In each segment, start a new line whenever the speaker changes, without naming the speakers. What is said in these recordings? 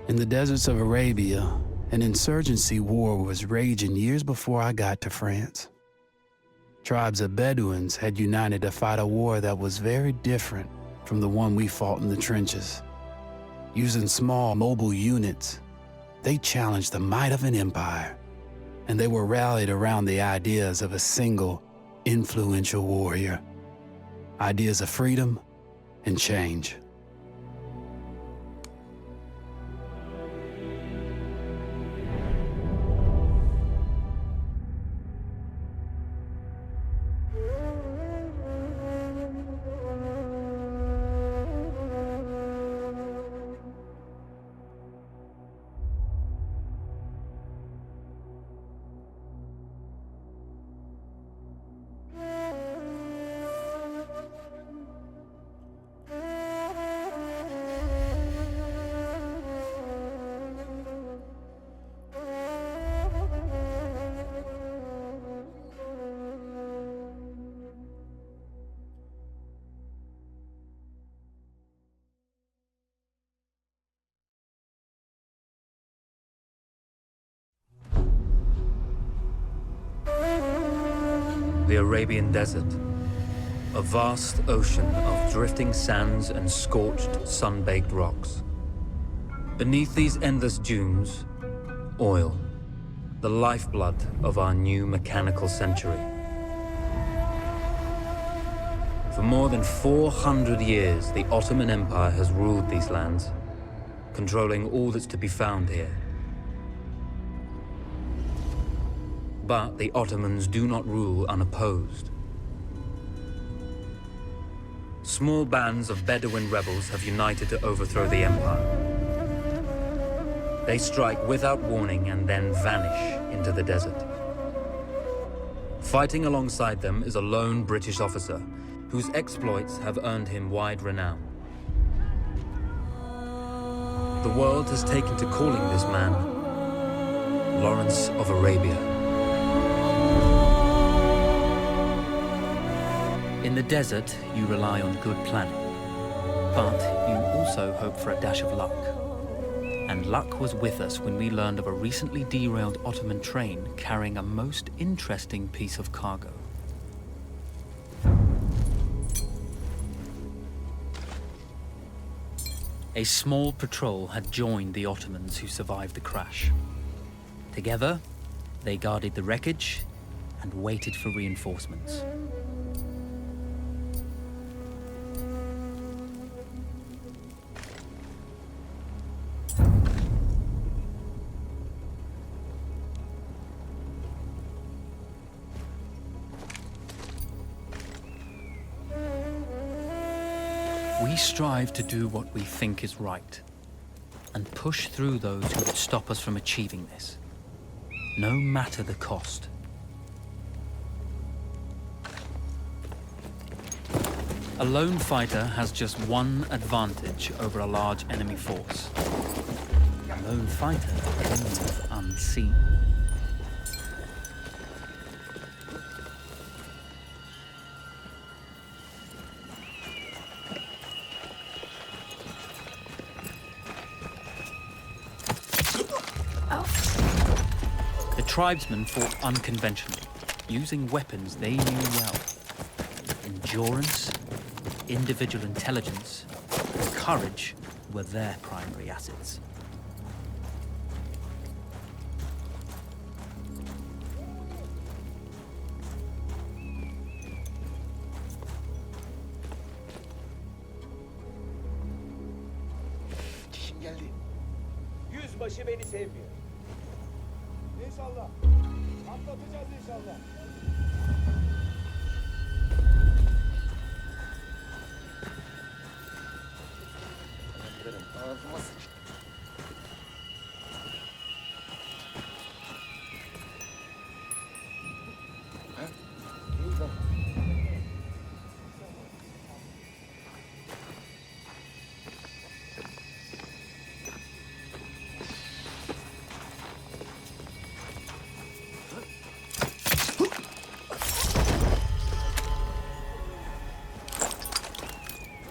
In the deserts of Arabia, an insurgency war was raging years before I got to France. Tribes of Bedouins had united to fight a war that was very different from the one we fought in the trenches. Using small, mobile units, they challenged the might of an empire, and they were rallied around the ideas of a single, influential warrior. Ideas of freedom and change.
The Arabian Desert, a vast ocean of drifting sands and scorched, sun-baked rocks. Beneath these endless dunes, oil, the lifeblood of our new mechanical century. For more than 400 years, the Ottoman Empire has ruled these lands, controlling all that's to be found here. But the Ottomans do not rule unopposed. Small bands of Bedouin rebels have united to overthrow the empire. They strike without warning and then vanish into the desert. Fighting alongside them is a lone British officer whose exploits have earned him wide renown. The world has taken to calling this man Lawrence of Arabia. In the desert, you rely on good planning, but you also hope for a dash of luck. And luck was with us when we learned of a recently derailed Ottoman train carrying a most interesting piece of cargo. A small patrol had joined the Ottomans who survived the crash. Together, they guarded the wreckage and waited for reinforcements. We strive to do what we think is right, and push through those who would stop us from achieving this, no matter the cost. A lone fighter has just one advantage over a large enemy force. A lone fighter can move unseen. The tribesmen fought unconventionally, using weapons they knew well. Endurance, individual intelligence, and courage were their primary assets.
Dişim geldi. Yüzbaşı beni sevmiyor. İnşallah. Atlatacağız inşallah. Ağzıma sıç. Ha? İyi lan.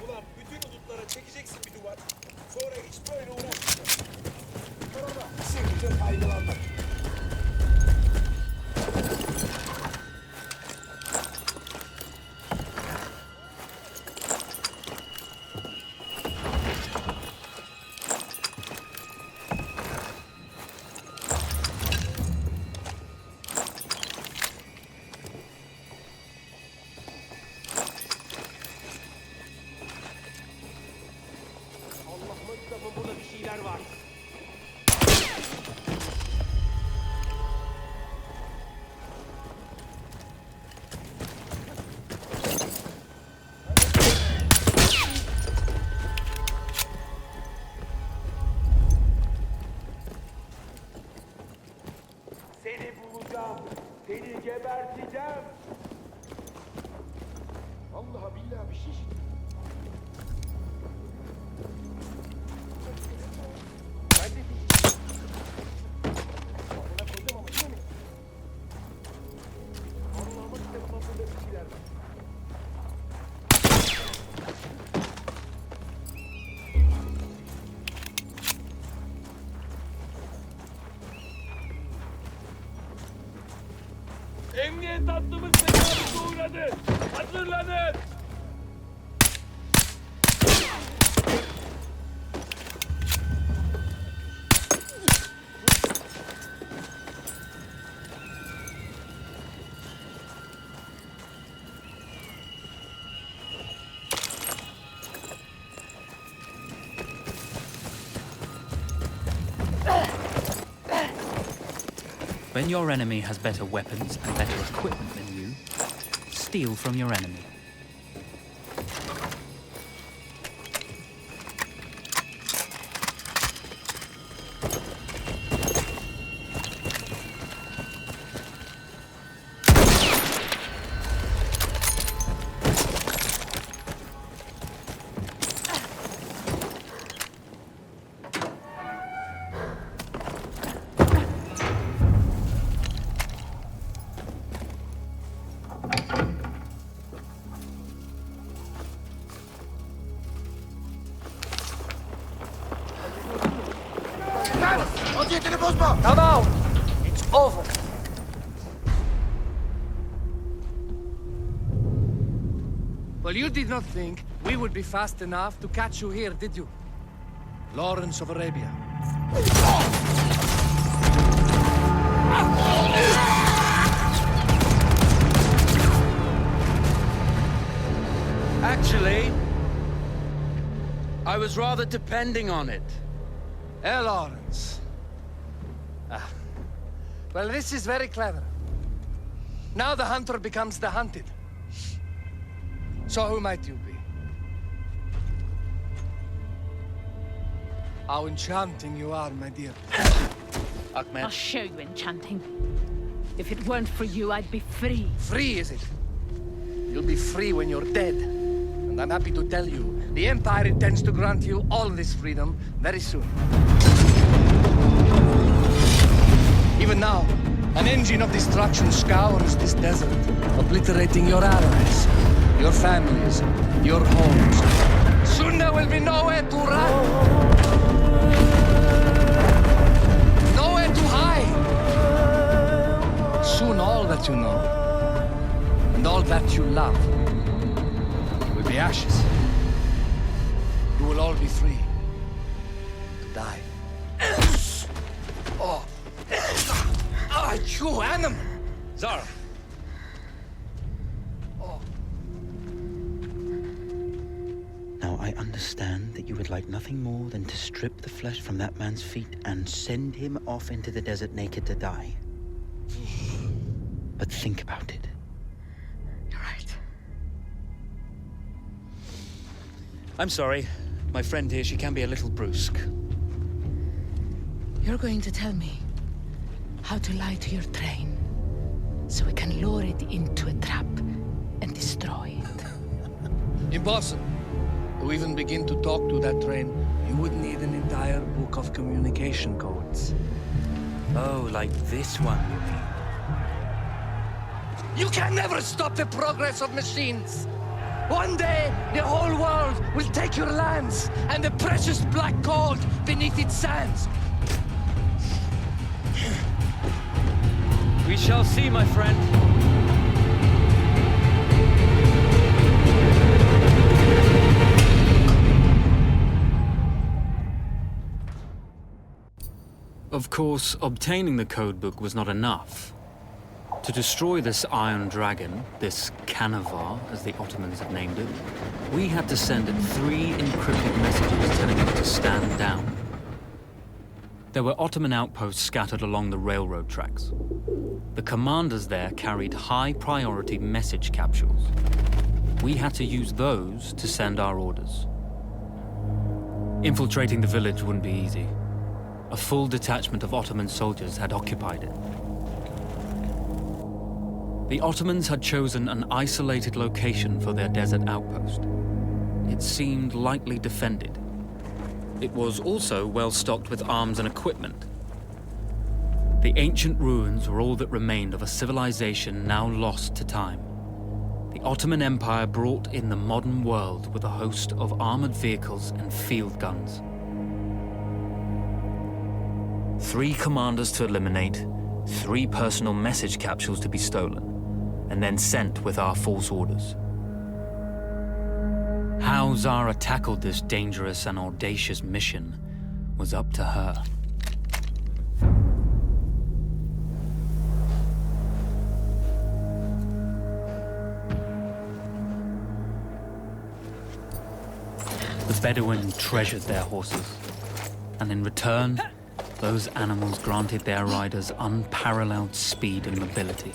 Ulan bütün umutlara çekeceksin bir duvar. Sonra hiç böyle uğraşmayacaksın. Sadece kaygılanmak. Allah'ıma kitabım, burada bir şeyler var. Seni bulacağım. Seni geberteceğim. Vallahi billahi bir şey. Ben de bir şey. Amına koydum ama değil mi? Allah'ıma kitabım, burada bir şeyler var. Emniyet hattımız tecavüze uğradı. Hazırlanın.
When your enemy has better weapons and better equipment than you, steal from your enemy.
Vaziyetini bozma.
Now, it's over. Well, you did not think we would be fast enough to catch you here, did you? Lawrence of Arabia.
Actually, I was rather depending on it.
Lawrence. Well, this is very clever. Now the hunter becomes the hunted. So who might you be? How enchanting you are, my dear.
Ahmed.
I'll show you enchanting. If it weren't for you, I'd be free.
Free, is it? You'll be free when you're dead. And I'm happy to tell you, the Empire intends to grant you all this freedom very soon. Even now, an engine of destruction scours this desert, obliterating your allies, your families, your homes. Soon there will be nowhere to run. Nowhere to hide. Soon all that you know, and all that you love, will be ashes. You will all be free to die. Oh. Ah, you animal!
Zara.
Oh.
Now, I understand that you would like nothing more than to strip the flesh from that man's feet and send him off into the desert naked to die. But think about it.
You're right.
I'm sorry. My friend here, she can be a little brusque.
You're going to tell me how to lie to your train, so we can lure it into a trap and destroy it.
Impossible. To even begin to talk to that train, you would need an entire book of communication codes.
Oh, like this one, you mean?
You can never stop the progress of machines! One day, the whole world will take your lands and the precious black gold beneath its sands.
We shall see, my friend.
Of course, obtaining the codebook was not enough. To destroy this Iron Dragon, this Canavar, as the Ottomans have named it, we had to send it 3 encrypted messages telling it to stand down. There were Ottoman outposts scattered along the railroad tracks. The commanders there carried high-priority message capsules. We had to use those to send our orders. Infiltrating the village wouldn't be easy. A full detachment of Ottoman soldiers had occupied it. The Ottomans had chosen an isolated location for their desert outpost. It seemed lightly defended. It was also well stocked with arms and equipment. The ancient ruins were all that remained of a civilization now lost to time. The Ottoman Empire brought in the modern world with a host of armored vehicles and field guns. 3 commanders to eliminate, 3 personal message capsules to be stolen, and then sent with our false orders. How Zara tackled this dangerous and audacious mission was up to her. The Bedouin treasured their horses, and in return, those animals granted their riders unparalleled speed and mobility.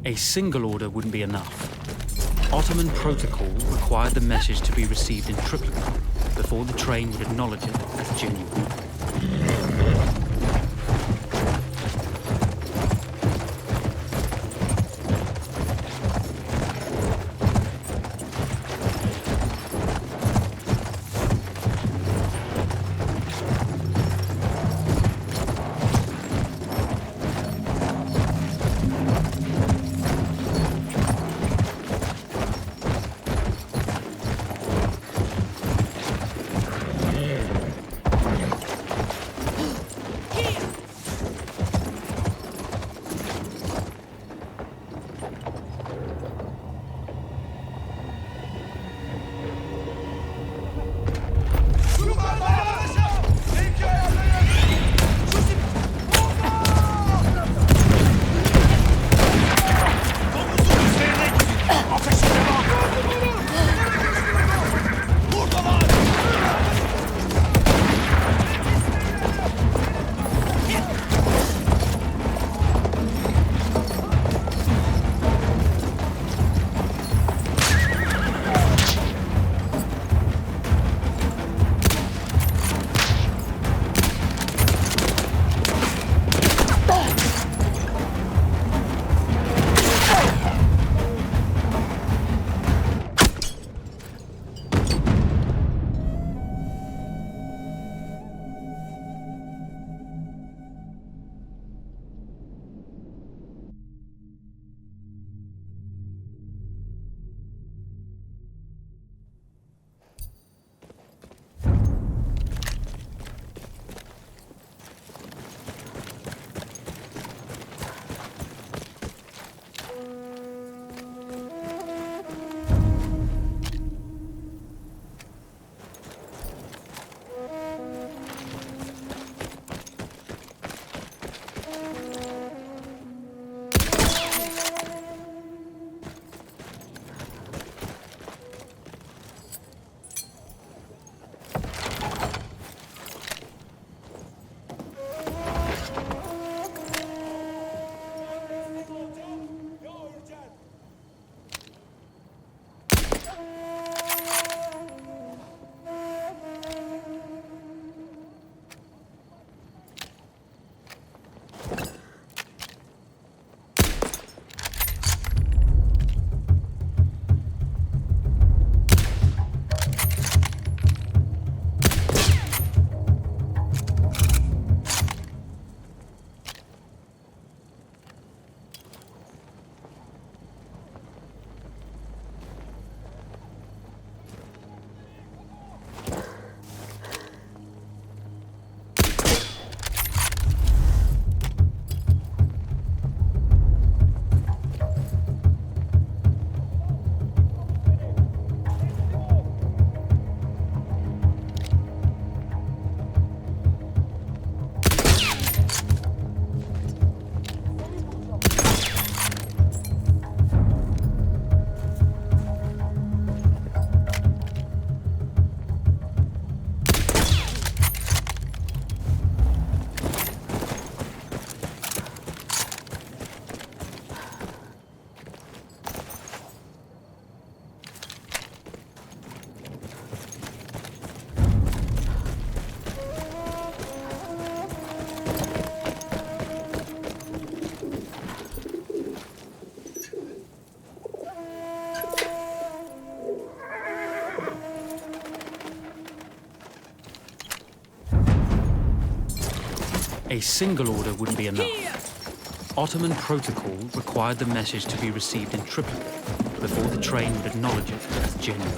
A single order wouldn't be enough. Ottoman protocol required the message to be received in triplicate before the train would acknowledge it as genuine. A single order wouldn't be enough. Ottoman protocol required the message to be received in triplicate before the train would acknowledge it as genuine.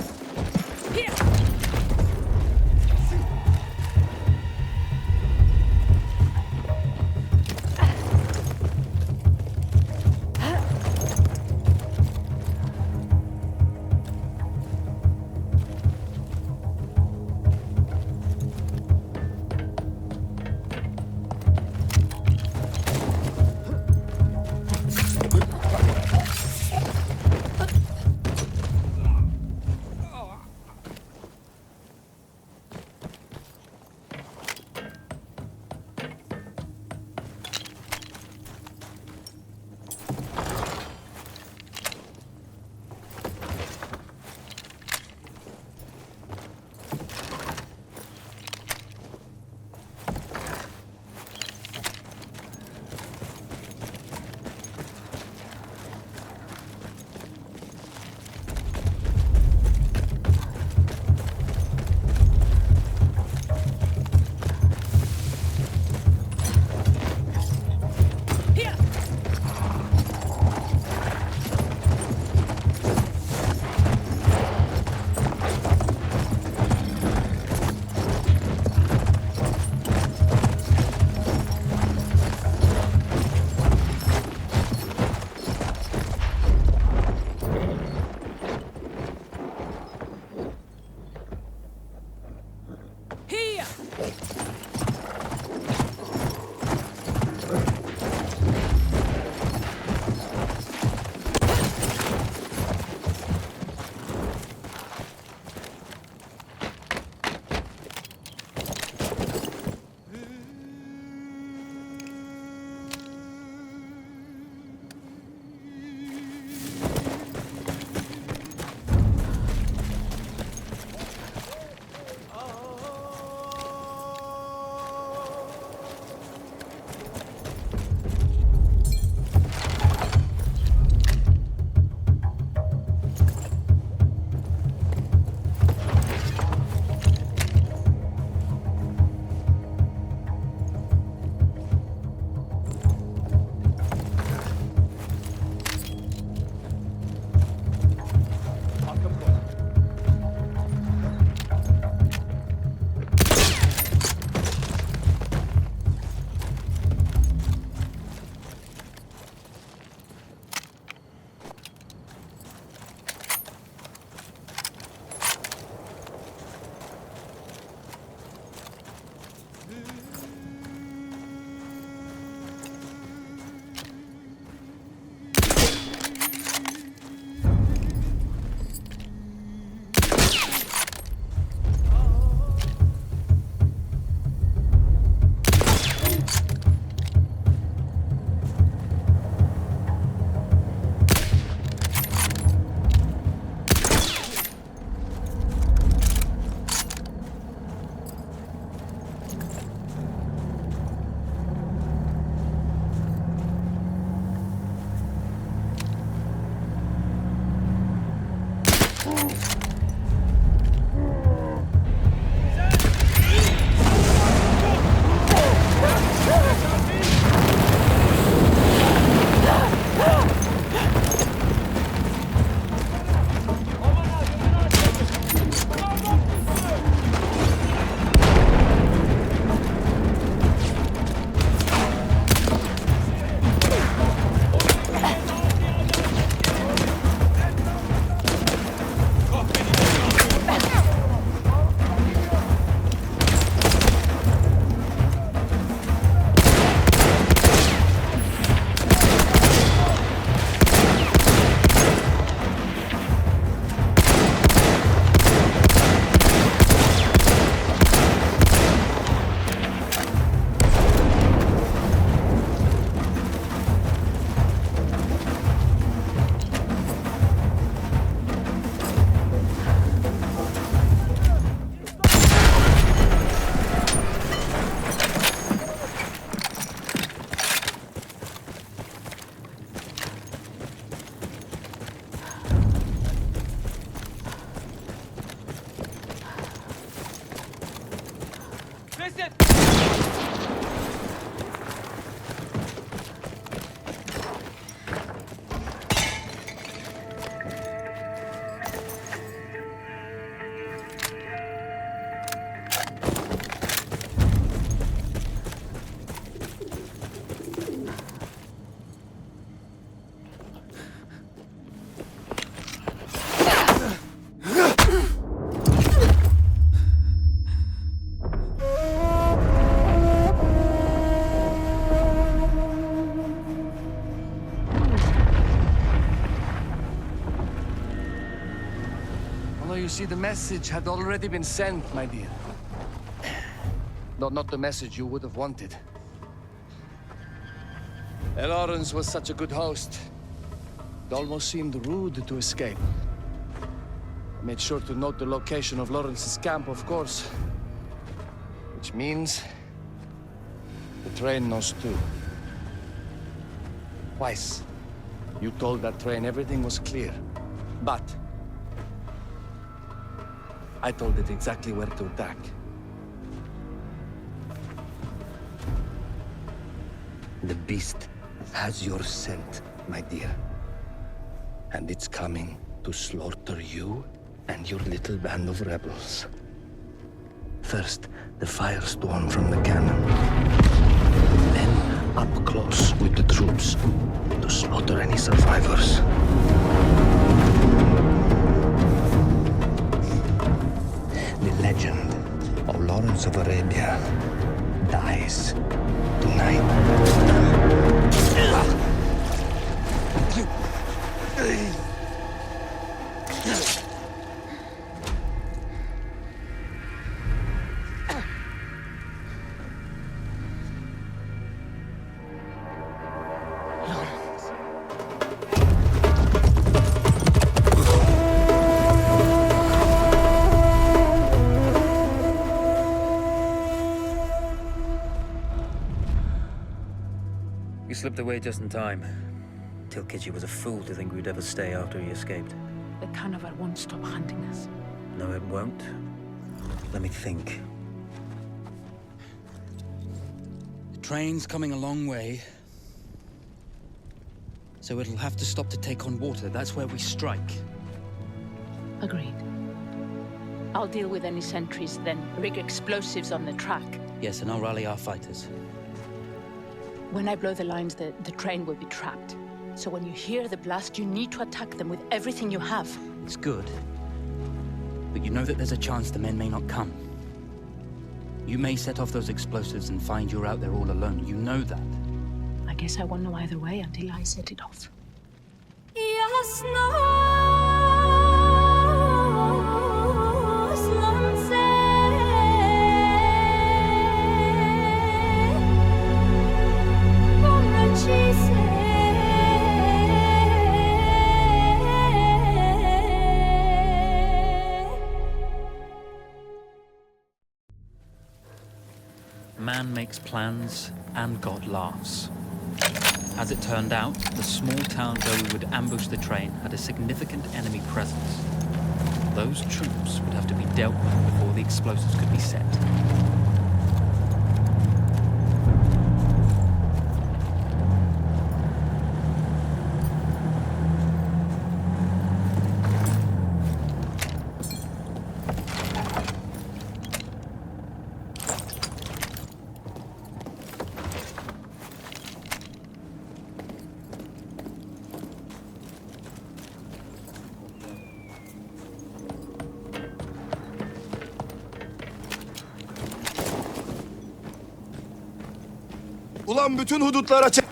Ryzen!
You see, the message had already been sent, my dear. No, not the message you would have wanted. Lawrence was such a good host. It almost seemed rude to escape. I made sure to note the location of Lawrence's camp, of course. Which means... the train knows too. Twice, you told that train everything was clear. But... I told it exactly where to attack. The beast has your scent, my dear. And it's coming to slaughter you and your little band of rebels. First, the firestorm from the cannon. Then, up close with the troops to slaughter any survivors. The legend of Lawrence of Arabia dies tonight.
You slipped away just in time. Till Kitchi was a fool to think we'd ever stay after he escaped.
The carnival won't stop hunting us.
No, it won't. Let me think.
The train's coming a long way. So it'll have to stop to take on water. That's where we strike.
Agreed. I'll deal with any sentries, then rig explosives on the track.
Yes, and I'll rally our fighters.
When I blow the lines, the train will be trapped. So when you hear the blast, you need to attack them with everything you have.
It's good. But you know that there's a chance the men may not come. You may set off those explosives and find you're out there all alone. You know that.
I guess I won't know either way until I set it off.
Man makes plans, and God laughs. As it turned out, the small town where we would ambush the train had a significant enemy presence. Those troops would have to be dealt with before the explosives could be set.
Ulan bütün hudutlara çek...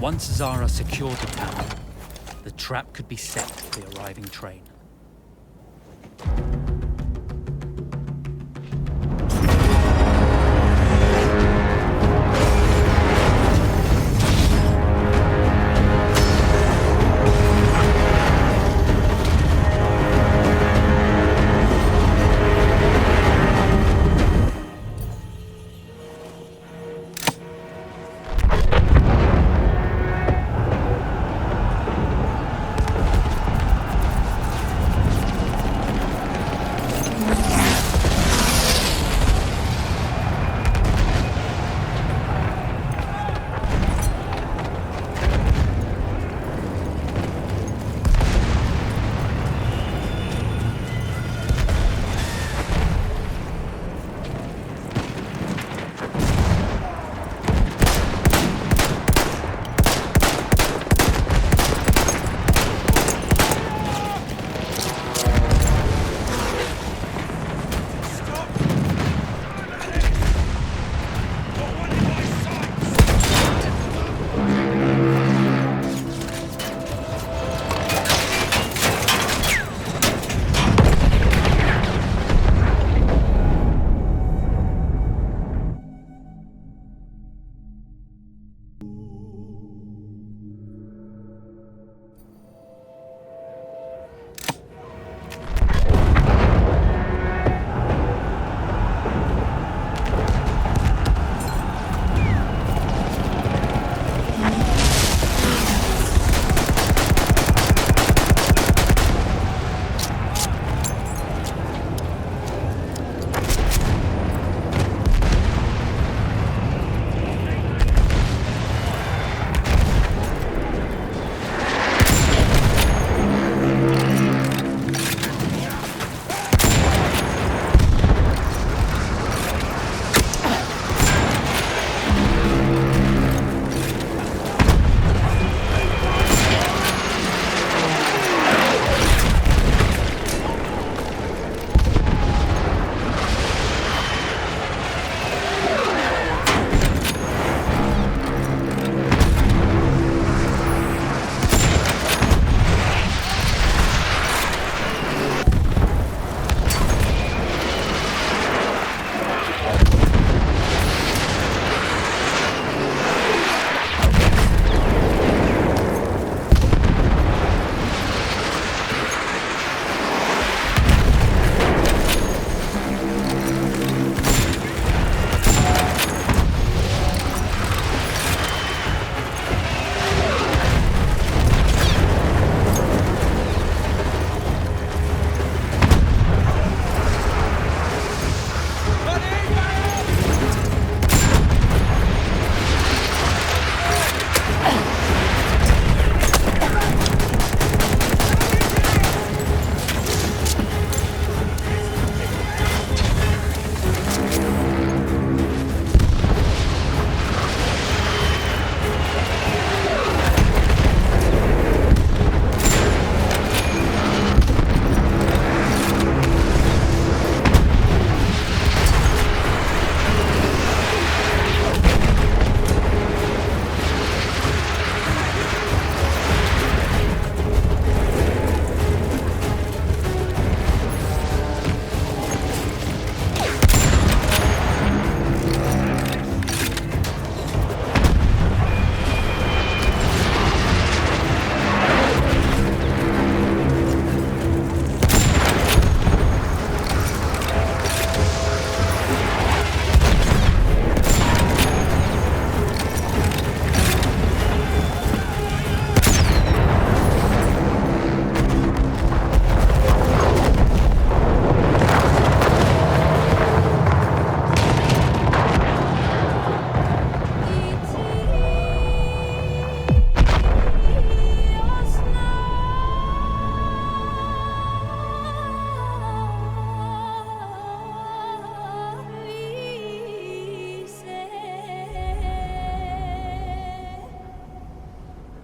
Once Zara secured the town, the trap could be set for the arriving train.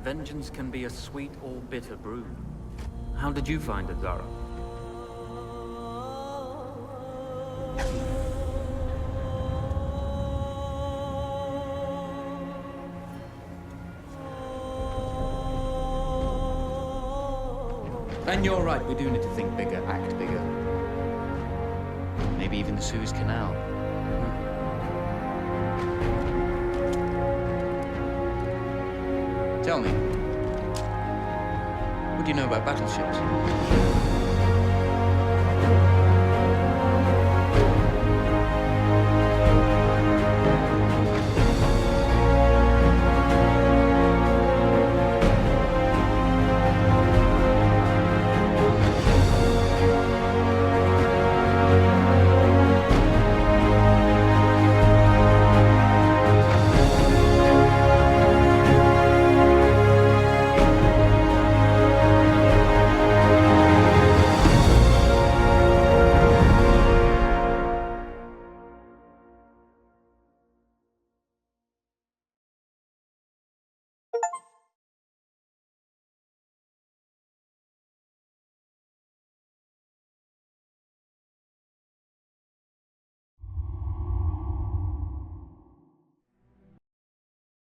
Vengeance can be a sweet or bitter brew. How did you find it, Zara? And you're right, we do need to think bigger, act bigger. Maybe even the Suez Canal. Tell me, what do you know about battleships?